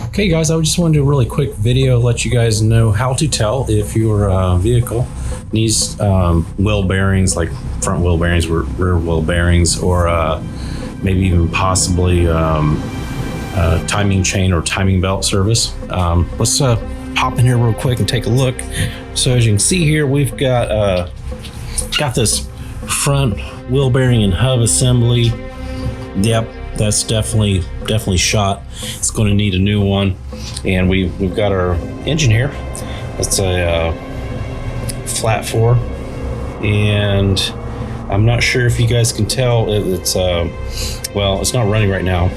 Okay guys, I just wanted to do a really quick video, let you guys know how to tell if your vehicle needs wheel bearings, like front wheel bearings, rear wheel bearings, or maybe even possibly timing chain or timing belt service. Let's hop in here real quick and take a look. So as you can see here, we've got this front wheel bearing and hub assembly. Yep, that's definitely shot. It's going to need a new one. And we've got our engine here. It's a flat 4, and I'm not sure if you guys can tell. It's well, it's not running right now.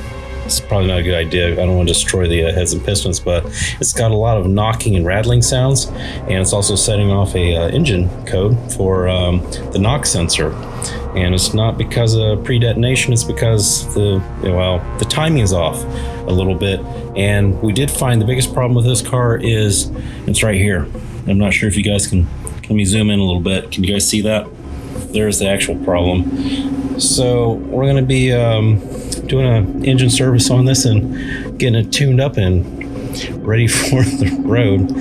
It's probably not a good idea. I don't want to destroy the heads and pistons, but it's got a lot of knocking and rattling sounds, and it's also setting off a engine code for the knock sensor. And it's not because of pre-detonation, it's because the timing is off a little bit. And we did find the biggest problem with this car is it's right here. I'm not sure if you guys can, let me zoom in a little bit. Can you guys see that? There's the actual problem. So we're gonna be doing an engine service on this and getting it tuned up and ready for the road.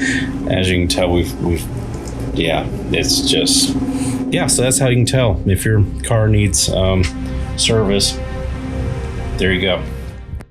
As you can tell, it's just, so that's how you can tell if your car needs service. There you go.